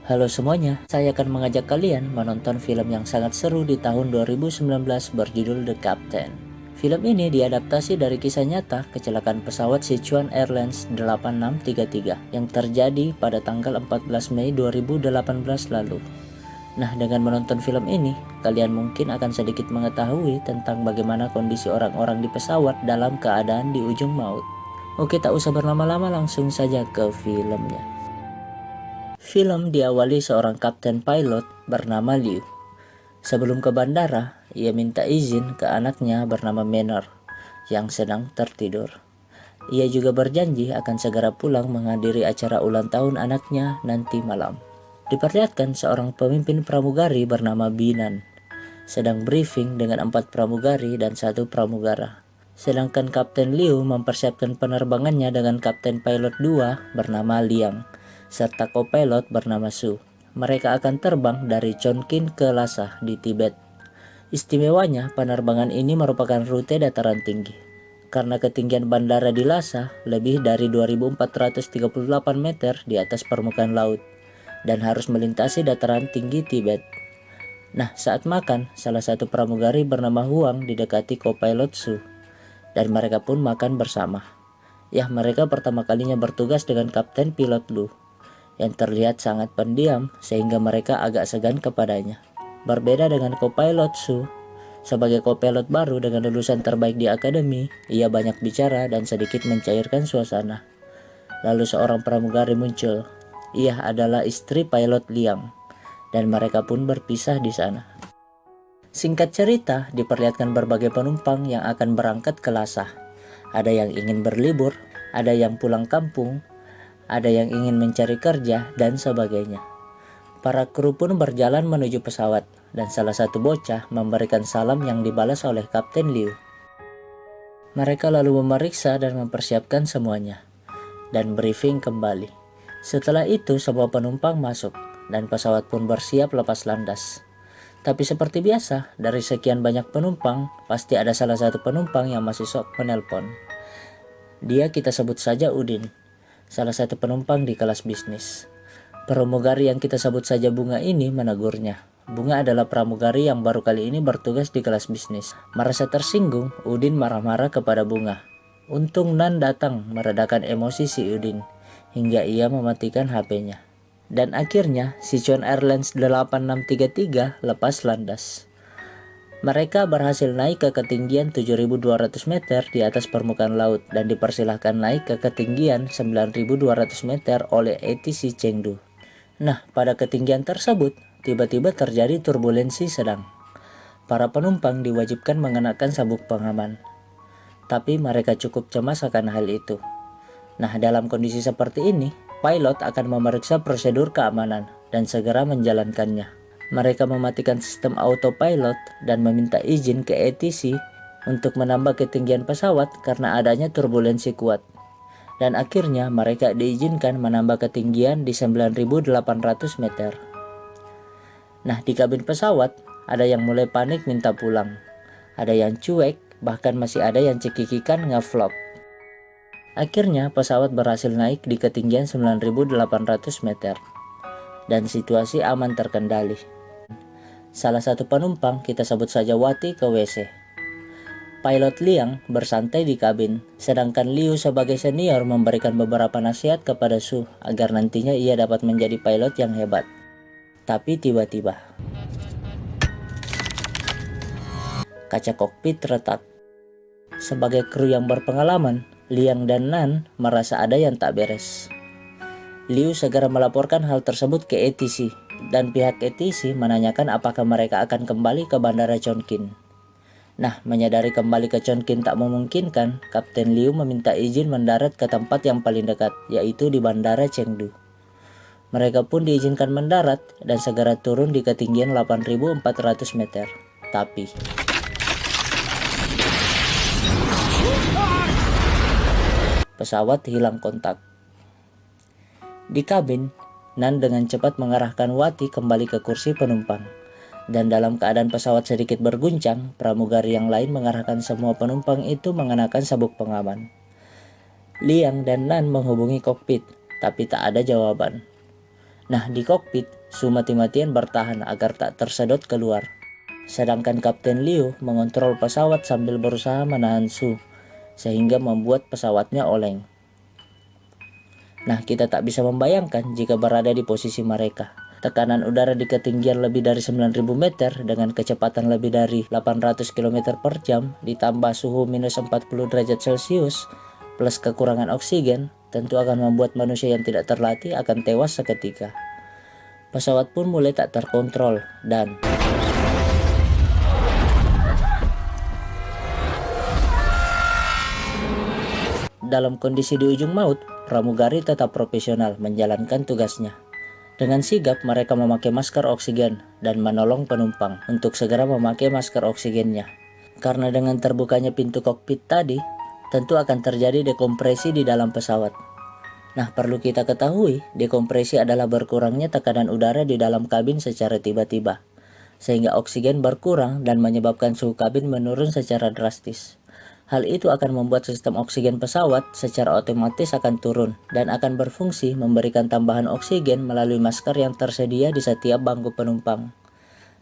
Halo semuanya, saya akan mengajak kalian menonton film yang sangat seru di tahun 2019 berjudul The Captain. Film ini diadaptasi dari kisah nyata kecelakaan pesawat Sichuan Airlines 8633 yang terjadi pada tanggal 14 Mei 2018 lalu. Nah, dengan menonton film ini, kalian mungkin akan sedikit mengetahui tentang bagaimana kondisi orang-orang di pesawat dalam keadaan di ujung maut. Oke, tak usah berlama-lama, langsung saja ke filmnya. Film diawali seorang kapten pilot bernama Liu. Sebelum ke bandara, ia minta izin ke anaknya bernama Manor yang sedang tertidur. Ia juga berjanji akan segera pulang menghadiri acara ulang tahun anaknya nanti malam. Diperlihatkan seorang pemimpin pramugari bernama Binan sedang briefing dengan 4 pramugari dan 1 pramugara. Sedangkan Kapten Liu mempersiapkan penerbangannya dengan Kapten Pilot 2 bernama Liang serta co-pilot bernama Su. Mereka akan terbang dari Chongqing ke Lhasa di Tibet. Istimewanya, penerbangan ini merupakan rute dataran tinggi. Karena ketinggian bandara di Lhasa lebih dari 2.438 meter di atas permukaan laut dan harus melintasi dataran tinggi Tibet. Nah, saat makan, salah satu pramugari bernama Huang didekati co-pilot Su dan mereka pun makan bersama. Ya, mereka pertama kalinya bertugas dengan Kapten Pilot Lu yang terlihat sangat pendiam sehingga mereka agak segan kepadanya. Berbeda dengan co-pilot Su, sebagai co-pilot baru dengan lulusan terbaik di akademi, ia banyak bicara dan sedikit mencairkan suasana. Lalu seorang pramugari muncul. Ia adalah istri pilot Liang dan mereka pun berpisah di sana. Singkat cerita, diperlihatkan berbagai penumpang yang akan berangkat ke Lhasa. Ada yang ingin berlibur, ada yang pulang kampung, ada yang ingin mencari kerja, dan sebagainya. Para kru pun berjalan menuju pesawat, dan salah satu bocah memberikan salam yang dibalas oleh Kapten Liu. Mereka lalu memeriksa dan mempersiapkan semuanya, dan briefing kembali. Setelah itu, semua penumpang masuk, dan pesawat pun bersiap lepas landas. Tapi seperti biasa, dari sekian banyak penumpang, pasti ada salah satu penumpang yang masih sok menelpon. Dia kita sebut saja Udin, salah satu penumpang di kelas bisnis. Pramugari yang kita sebut saja Bunga ini menegurnya. Bunga adalah pramugari yang baru kali ini bertugas di kelas bisnis. Merasa tersinggung, Udin marah-marah kepada Bunga. Untung Nan datang meredakan emosi si Udin, hingga ia mematikan HP-nya. Dan akhirnya, Sichuan Airlines 8633 lepas landas. Mereka berhasil naik ke ketinggian 7.200 meter di atas permukaan laut dan dipersilahkan naik ke ketinggian 9.200 meter oleh ATC Chengdu. Nah, pada ketinggian tersebut, tiba-tiba terjadi turbulensi sedang. Para penumpang diwajibkan mengenakan sabuk pengaman. Tapi mereka cukup cemas akan hal itu. Nah, dalam kondisi seperti ini, pilot akan memeriksa prosedur keamanan dan segera menjalankannya. Mereka mematikan sistem autopilot dan meminta izin ke ATC untuk menambah ketinggian pesawat karena adanya turbulensi kuat. Dan akhirnya mereka diizinkan menambah ketinggian di 9.800 meter. Nah, di kabin pesawat, ada yang mulai panik minta pulang. Ada yang cuek, bahkan masih ada yang cekikikan ngevlog. Akhirnya pesawat berhasil naik di ketinggian 9.800 meter. Dan situasi aman terkendali. Salah satu penumpang, kita sebut saja Wati, ke WC. Pilot Liang bersantai di kabin, sedangkan Liu sebagai senior memberikan beberapa nasihat kepada Su agar nantinya ia dapat menjadi pilot yang hebat. Tapi tiba-tiba, kaca kokpit retak. Sebagai kru yang berpengalaman, Liang dan Nan merasa ada yang tak beres. Liu segera melaporkan hal tersebut ke ATC, dan pihak ATC menanyakan apakah mereka akan kembali ke bandara Chongqing. Nah, menyadari kembali ke Chongqing tak memungkinkan, Kapten Liu meminta izin mendarat ke tempat yang paling dekat, yaitu di bandara Chengdu. Mereka pun diizinkan mendarat dan segera turun di ketinggian 8.400 meter. Tapi pesawat hilang kontak. Di kabin, Nan dengan cepat mengarahkan Wati kembali ke kursi penumpang. Dan dalam keadaan pesawat sedikit berguncang, pramugari yang lain mengarahkan semua penumpang itu mengenakan sabuk pengaman. Liang dan Nan menghubungi kokpit, tapi tak ada jawaban. Nah, di kokpit, Su mati-matian bertahan agar tak tersedot keluar. Sedangkan Kapten Liu mengontrol pesawat sambil berusaha menahan Su, sehingga membuat pesawatnya oleng. Nah, kita tak bisa membayangkan jika berada di posisi mereka. Tekanan udara di ketinggian lebih dari 9.000 meter dengan kecepatan lebih dari 800 km per jam ditambah suhu minus 40 derajat Celcius plus kekurangan oksigen tentu akan membuat manusia yang tidak terlatih akan tewas seketika. Pesawat pun mulai tak terkontrol dan dalam kondisi di ujung maut, pramugari tetap profesional menjalankan tugasnya. Dengan sigap mereka memakai masker oksigen dan menolong penumpang untuk segera memakai masker oksigennya. Karena dengan terbukanya pintu kokpit tadi, tentu akan terjadi dekompresi di dalam pesawat. Nah, perlu kita ketahui, dekompresi adalah berkurangnya tekanan udara di dalam kabin secara tiba-tiba, sehingga oksigen berkurang dan menyebabkan suhu kabin menurun secara drastis. Hal itu akan membuat sistem oksigen pesawat secara otomatis akan turun dan akan berfungsi memberikan tambahan oksigen melalui masker yang tersedia di setiap bangku penumpang.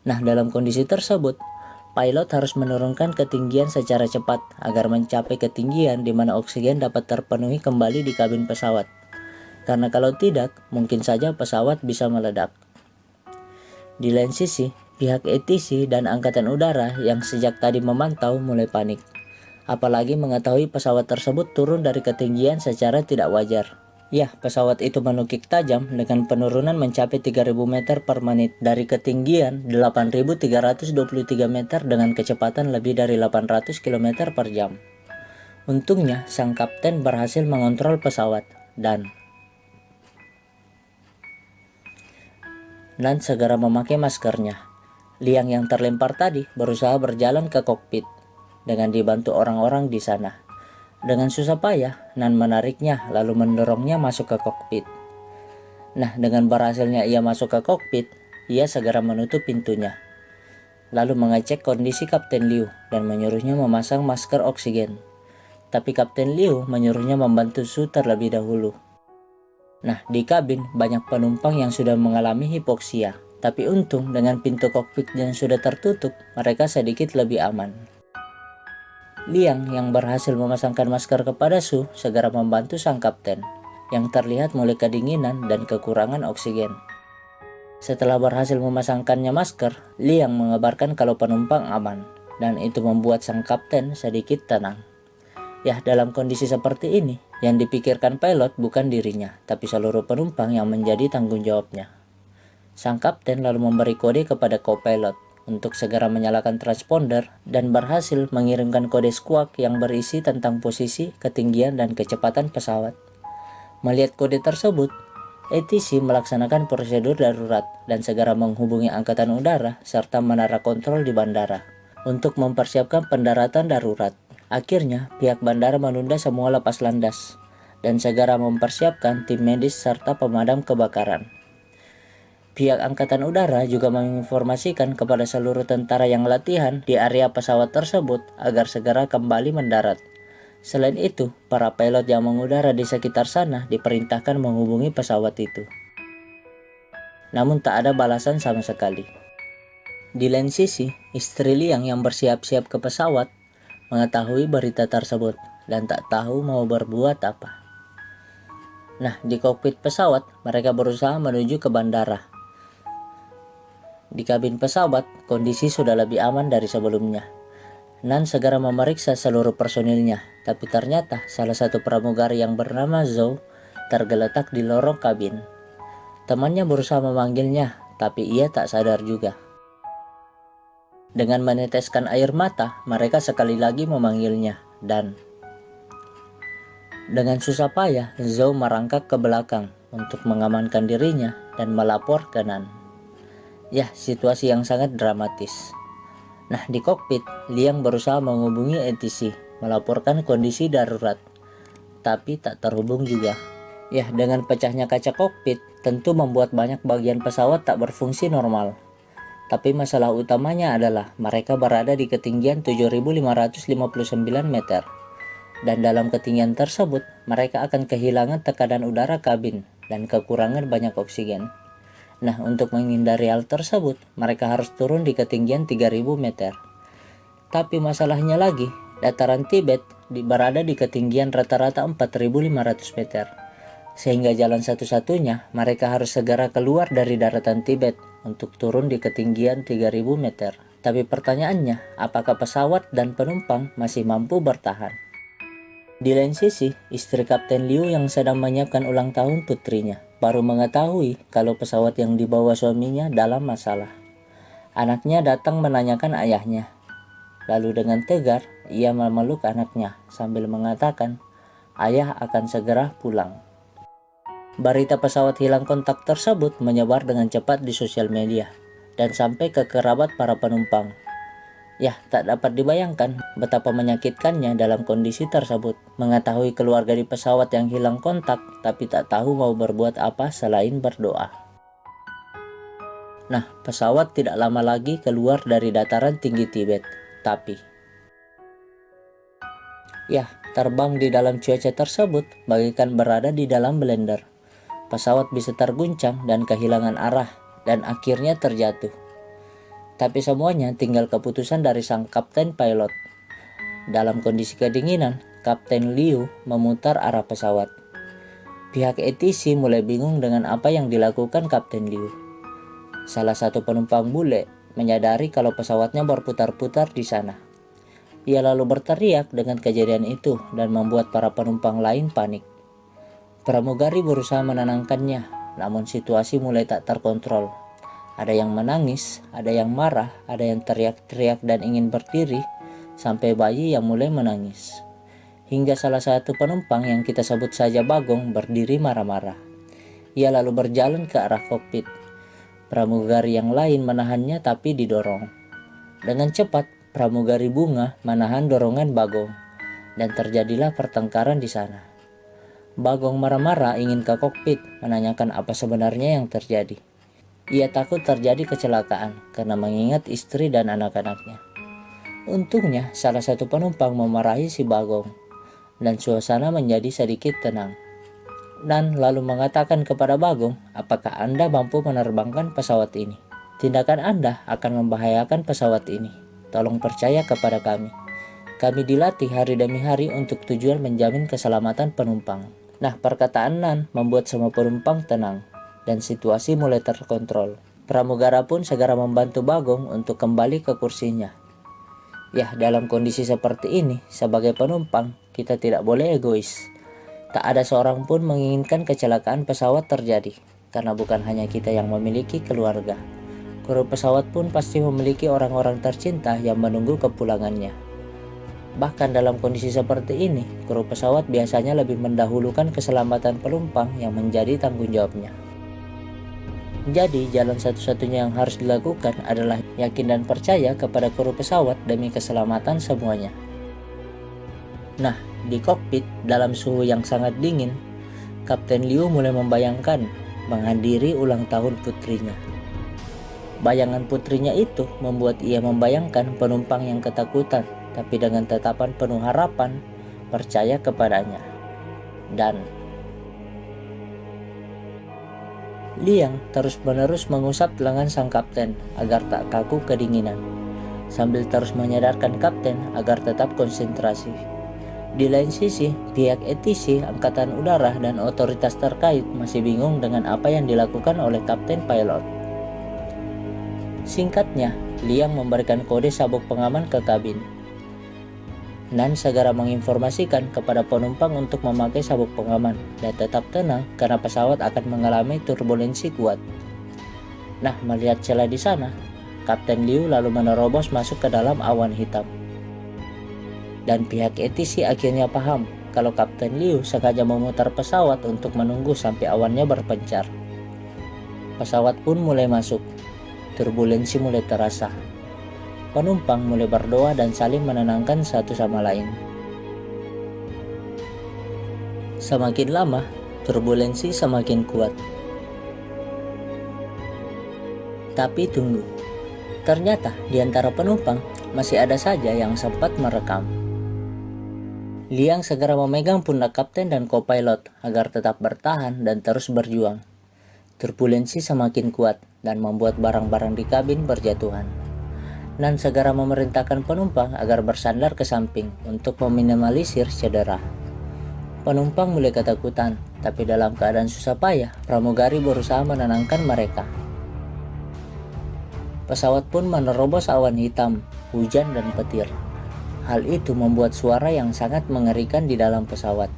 Nah, dalam kondisi tersebut, pilot harus menurunkan ketinggian secara cepat agar mencapai ketinggian di mana oksigen dapat terpenuhi kembali di kabin pesawat. Karena kalau tidak, mungkin saja pesawat bisa meledak. Di lain sisi, pihak ATC dan Angkatan Udara yang sejak tadi memantau mulai panik. Apalagi mengetahui pesawat tersebut turun dari ketinggian secara tidak wajar. Ya, pesawat itu menukik tajam dengan penurunan mencapai 3.000 meter per menit dari ketinggian 8.323 meter dengan kecepatan lebih dari 800 km per jam. Untungnya, sang kapten berhasil mengontrol pesawat dan segera memakai maskernya. Liang yang terlempar tadi berusaha berjalan ke kokpit dengan dibantu orang-orang di sana. Dengan susah payah, Nan menariknya lalu mendorongnya masuk ke kokpit. Nah, dengan berhasilnya ia masuk ke kokpit, ia segera menutup pintunya. Lalu mengecek kondisi Kapten Liu dan menyuruhnya memasang masker oksigen. Tapi Kapten Liu menyuruhnya membantu Su terlebih dahulu. Nah, di kabin banyak penumpang yang sudah mengalami hipoksia. Tapi untung dengan pintu kokpit yang sudah tertutup, mereka sedikit lebih aman. Liang yang berhasil memasangkan masker kepada Su segera membantu sang kapten, yang terlihat mulai kedinginan dan kekurangan oksigen. Setelah berhasil memasangkannya masker, Liang mengabarkan kalau penumpang aman, dan itu membuat sang kapten sedikit tenang. Ya, dalam kondisi seperti ini, yang dipikirkan pilot bukan dirinya, tapi seluruh penumpang yang menjadi tanggung jawabnya. Sang kapten lalu memberi kode kepada co-pilot untuk segera menyalakan transponder dan berhasil mengirimkan kode squawk yang berisi tentang posisi, ketinggian, dan kecepatan pesawat. Melihat kode tersebut, ATC melaksanakan prosedur darurat dan segera menghubungi Angkatan Udara serta menara kontrol di bandara untuk mempersiapkan pendaratan darurat. Akhirnya, pihak bandara menunda semua lepas landas dan segera mempersiapkan tim medis serta pemadam kebakaran. Pihak Angkatan Udara juga menginformasikan kepada seluruh tentara yang latihan di area pesawat tersebut agar segera kembali mendarat. Selain itu, para pilot yang mengudara di sekitar sana diperintahkan menghubungi pesawat itu. Namun tak ada balasan sama sekali. Di lain sisi, istri Liang yang bersiap-siap ke pesawat mengetahui berita tersebut dan tak tahu mau berbuat apa. Nah, di kokpit pesawat, mereka berusaha menuju ke bandara. Di kabin pesawat, kondisi sudah lebih aman dari sebelumnya. Nan segera memeriksa seluruh personilnya, tapi ternyata salah satu pramugari yang bernama Zhou tergeletak di lorong kabin. Temannya berusaha memanggilnya, tapi ia tak sadar juga. Dengan meneteskan air mata, mereka sekali lagi memanggilnya, dan dengan susah payah, Zhou merangkak ke belakang untuk mengamankan dirinya dan melapor ke Nan. Ya, situasi yang sangat dramatis. Nah, di kokpit, Liang berusaha menghubungi ATC, melaporkan kondisi darurat, tapi tak terhubung juga. Ya, dengan pecahnya kaca kokpit, tentu membuat banyak bagian pesawat tak berfungsi normal. Tapi masalah utamanya adalah mereka berada di ketinggian 7.559 meter. Dan dalam ketinggian tersebut, mereka akan kehilangan tekanan udara kabin dan kekurangan banyak oksigen. Nah, untuk menghindari hal tersebut, mereka harus turun di ketinggian 3000 meter. Tapi masalahnya lagi, dataran Tibet berada di ketinggian rata-rata 4500 meter. Sehingga jalan satu-satunya, mereka harus segera keluar dari daratan Tibet untuk turun di ketinggian 3000 meter. Tapi pertanyaannya, apakah pesawat dan penumpang masih mampu bertahan? Di lain sisi, istri Kapten Liu yang sedang menyiapkan ulang tahun putrinya baru mengetahui kalau pesawat yang dibawa suaminya dalam masalah. Anaknya datang menanyakan ayahnya. Lalu dengan tegar, ia memeluk anaknya sambil mengatakan, "Ayah akan segera pulang." Berita pesawat hilang kontak tersebut menyebar dengan cepat di sosial media dan sampai ke kerabat para penumpang. Ya, tak dapat dibayangkan betapa menyakitkannya dalam kondisi tersebut. Mengetahui keluarga di pesawat yang hilang kontak, tapi tak tahu mau berbuat apa selain berdoa. Nah, pesawat tidak lama lagi keluar dari dataran tinggi Tibet. Tapi, ya, terbang di dalam cuaca tersebut bagaikan berada di dalam blender. Pesawat bisa terguncang dan kehilangan arah, dan akhirnya terjatuh. Tapi semuanya tinggal keputusan dari sang kapten pilot. Dalam kondisi kedinginan, Kapten Liu memutar arah pesawat. Pihak ATC mulai bingung dengan apa yang dilakukan Kapten Liu. Salah satu penumpang bule menyadari kalau pesawatnya berputar-putar di sana. Ia lalu berteriak dengan kejadian itu dan membuat para penumpang lain panik. Pramugari berusaha menenangkannya, namun situasi mulai tak terkontrol. Ada yang menangis, ada yang marah, ada yang teriak-teriak dan ingin berdiri, sampai bayi yang mulai menangis. Hingga salah satu penumpang yang kita sebut saja Bagong berdiri marah-marah. Ia lalu berjalan ke arah kokpit. Pramugari yang lain menahannya tapi didorong. Dengan cepat, pramugari Bunga menahan dorongan Bagong, dan terjadilah pertengkaran di sana. Bagong marah-marah ingin ke kokpit menanyakan apa sebenarnya yang terjadi. Ia takut terjadi kecelakaan karena mengingat istri dan anak-anaknya. Untungnya salah satu penumpang memarahi si Bagong dan suasana menjadi sedikit tenang. Dan lalu mengatakan kepada Bagong, "Apakah Anda mampu menerbangkan pesawat ini? Tindakan Anda akan membahayakan pesawat ini. Tolong percaya kepada kami. Kami dilatih hari demi hari untuk tujuan menjamin keselamatan penumpang." Nah, perkataan Nan membuat semua penumpang tenang dan situasi mulai terkontrol. Pramugara pun segera membantu Bagong untuk kembali ke kursinya. Ya, dalam kondisi seperti ini, sebagai penumpang, kita tidak boleh egois. Tak ada seorang pun menginginkan kecelakaan pesawat terjadi, karena bukan hanya kita yang memiliki keluarga. Kru pesawat pun pasti memiliki orang-orang tercinta yang menunggu kepulangannya. Bahkan dalam kondisi seperti ini, kru pesawat biasanya lebih mendahulukan keselamatan penumpang yang menjadi tanggung jawabnya. Jadi, jalan satu-satunya yang harus dilakukan adalah yakin dan percaya kepada kru pesawat demi keselamatan semuanya. Nah, di kokpit dalam suhu yang sangat dingin, Kapten Liu mulai membayangkan menghadiri ulang tahun putrinya. Bayangan putrinya itu membuat ia membayangkan penumpang yang ketakutan, tapi dengan tatapan penuh harapan, percaya kepadanya. Dan Liang terus-menerus mengusap lengan sang kapten agar tak kaku kedinginan, sambil terus menyadarkan kapten agar tetap konsentrasi. Di lain sisi, pihak ATC, Angkatan Udara, dan otoritas terkait masih bingung dengan apa yang dilakukan oleh kapten pilot. Singkatnya, Liang memberikan kode sabuk pengaman ke kabin. Nan segera menginformasikan kepada penumpang untuk memakai sabuk pengaman dan tetap tenang karena pesawat akan mengalami turbulensi kuat. Nah, melihat celah di sana, Kapten Liu lalu menerobos masuk ke dalam awan hitam. Dan pihak ATC akhirnya paham kalau Kapten Liu sengaja memutar pesawat untuk menunggu sampai awannya berpencar. Pesawat pun mulai masuk. Turbulensi mulai terasa. Penumpang mulai berdoa dan saling menenangkan satu sama lain. Semakin lama, turbulensi semakin kuat. Tapi tunggu, ternyata di antara penumpang masih ada saja yang sempat merekam. Liang segera memegang pundak kapten dan co-pilot agar tetap bertahan dan terus berjuang. Turbulensi semakin kuat dan membuat barang-barang di kabin berjatuhan. Nan segera memerintahkan penumpang agar bersandar ke samping untuk meminimalisir cedera. Penumpang mulai ketakutan, tapi dalam keadaan susah payah, pramugari berusaha menenangkan mereka. Pesawat pun menerobos awan hitam, hujan dan petir. Hal itu membuat suara yang sangat mengerikan di dalam pesawat.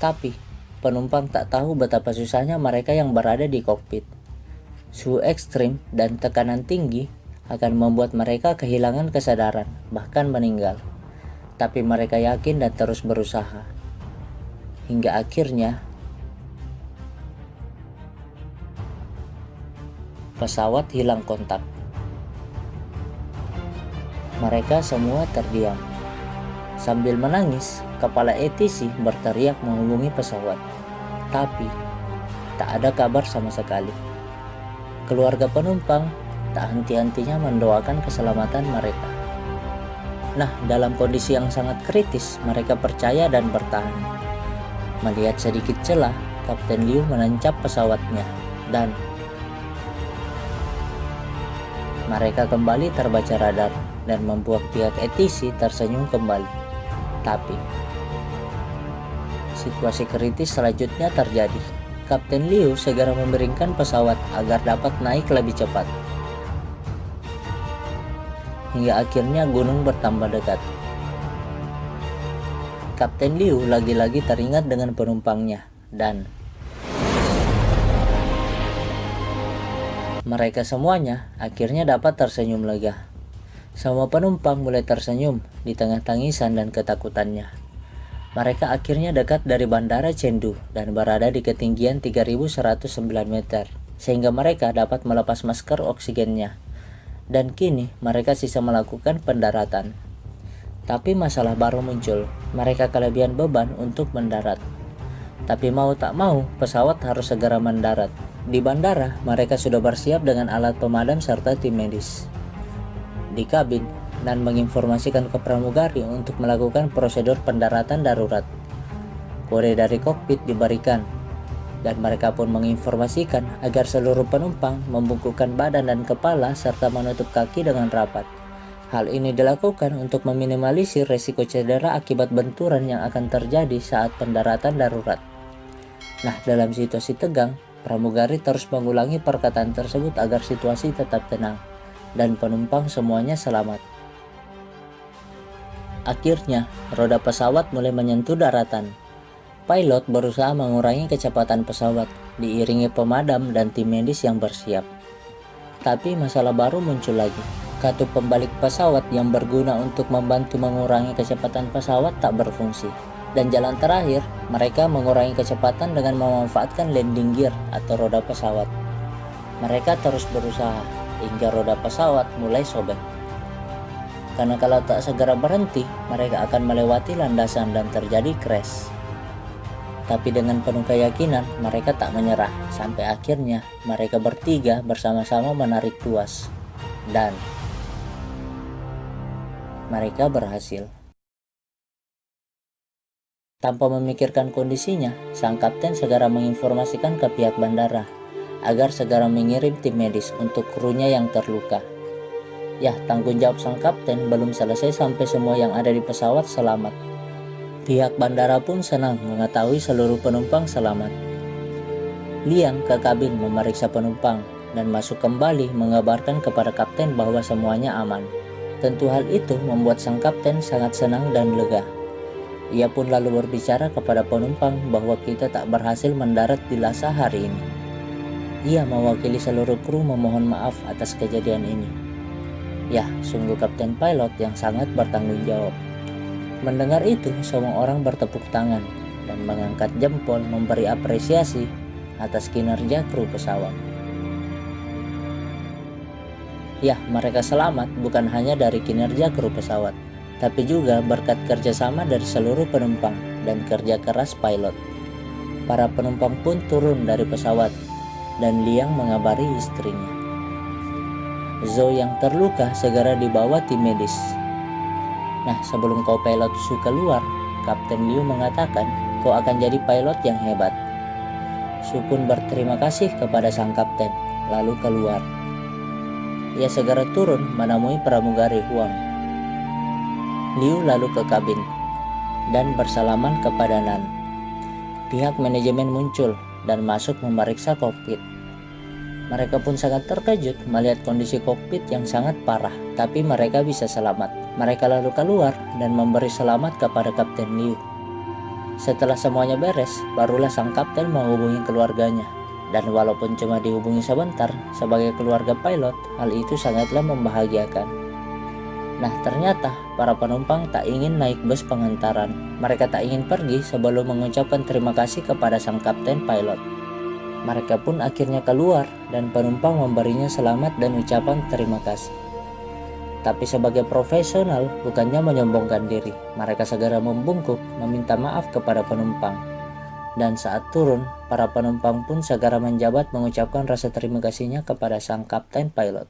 Tapi, penumpang tak tahu betapa susahnya mereka yang berada di kokpit. Suhu ekstrim dan tekanan tinggi akan membuat mereka kehilangan kesadaran, bahkan meninggal. Tapi mereka yakin dan terus berusaha. Hingga akhirnya, pesawat hilang kontak. Mereka semua terdiam. Sambil menangis, kepala ATC berteriak menghubungi pesawat. Tapi, tak ada kabar sama sekali. Keluarga penumpang tak henti-hentinya mendoakan keselamatan mereka. Nah, dalam kondisi yang sangat kritis, mereka percaya dan bertahan. Melihat sedikit celah, Kapten Liu menancap pesawatnya dan mereka kembali terbaca radar dan membuat pihak ATC tersenyum kembali. Tapi, situasi kritis selanjutnya terjadi. Kapten Liu segera memeringkan pesawat agar dapat naik lebih cepat. Hingga akhirnya gunung bertambah dekat. Kapten Liu lagi-lagi teringat dengan penumpangnya dan mereka semuanya akhirnya dapat tersenyum lega. Semua penumpang mulai tersenyum di tengah tangisan dan ketakutannya. Mereka akhirnya dekat dari bandara Chengdu dan berada di ketinggian 3.109 meter, sehingga mereka dapat melepas masker oksigennya. Dan kini mereka sisa melakukan pendaratan. Tapi masalah baru muncul, mereka kelebihan beban untuk mendarat. Tapi mau tak mau, pesawat harus segera mendarat. Di bandara, mereka sudah bersiap dengan alat pemadam serta tim medis. Di kabin, dan menginformasikan ke pramugari untuk melakukan prosedur pendaratan darurat. Kode dari kokpit diberikan, dan mereka pun menginformasikan agar seluruh penumpang membungkukkan badan dan kepala serta menutup kaki dengan rapat. Hal ini dilakukan untuk meminimalisir resiko cedera akibat benturan yang akan terjadi saat pendaratan darurat. Nah, dalam situasi tegang, pramugari terus mengulangi perkataan tersebut agar situasi tetap tenang, dan penumpang semuanya selamat. Akhirnya, roda pesawat mulai menyentuh daratan. Pilot berusaha mengurangi kecepatan pesawat, diiringi pemadam dan tim medis yang bersiap. Tapi masalah baru muncul lagi. Katup pembalik pesawat yang berguna untuk membantu mengurangi kecepatan pesawat tak berfungsi. Dan jalan terakhir, mereka mengurangi kecepatan dengan memanfaatkan landing gear atau roda pesawat. Mereka terus berusaha hingga roda pesawat mulai sobek. Karena kalau tak segera berhenti, mereka akan melewati landasan dan terjadi crash. Tapi dengan penuh keyakinan, mereka tak menyerah. Sampai akhirnya, mereka bertiga bersama-sama menarik tuas. Dan mereka berhasil. Tanpa memikirkan kondisinya, sang kapten segera menginformasikan ke pihak bandara agar segera mengirim tim medis untuk krunya yang terluka. Ya, tanggung jawab sang kapten belum selesai sampai semua yang ada di pesawat selamat. Pihak bandara pun senang mengetahui seluruh penumpang selamat. Liang ke kabin memeriksa penumpang dan masuk kembali mengabarkan kepada kapten bahwa semuanya aman. Tentu hal itu membuat sang kapten sangat senang dan lega. Ia pun lalu berbicara kepada penumpang bahwa kita tak berhasil mendarat di Lhasa hari ini. Ia mewakili seluruh kru memohon maaf atas kejadian ini. Ya, sungguh kapten pilot yang sangat bertanggung jawab. Mendengar itu, semua orang bertepuk tangan dan mengangkat jempol memberi apresiasi atas kinerja kru pesawat. Ya, mereka selamat bukan hanya dari kinerja kru pesawat, tapi juga berkat kerjasama dari seluruh penumpang dan kerja keras pilot. Para penumpang pun turun dari pesawat dan Liang mengabari istrinya. Zhou yang terluka segera dibawa tim medis. Nah, sebelum kau pilot Su keluar, Kapten Liu mengatakan kau akan jadi pilot yang hebat. Su pun berterima kasih kepada sang kapten, lalu keluar. Ia segera turun menemui pramugari Huang. Liu lalu ke kabin dan bersalaman kepada Nan. Pihak manajemen muncul dan masuk memeriksa kokpit. Mereka pun sangat terkejut melihat kondisi kokpit yang sangat parah, tapi mereka bisa selamat. Mereka lalu keluar dan memberi selamat kepada Kapten Liu. Setelah semuanya beres, barulah sang kapten menghubungi keluarganya. Dan walaupun cuma dihubungi sebentar, sebagai keluarga pilot, hal itu sangatlah membahagiakan. Nah, ternyata para penumpang tak ingin naik bus pengantaran. Mereka tak ingin pergi sebelum mengucapkan terima kasih kepada sang kapten pilot. Mereka pun akhirnya keluar dan penumpang memberinya selamat dan ucapan terima kasih. Tapi sebagai profesional, bukannya menyombongkan diri, mereka segera membungkuk meminta maaf kepada penumpang. Dan saat turun, para penumpang pun segera menjabat mengucapkan rasa terima kasihnya kepada sang kapten pilot.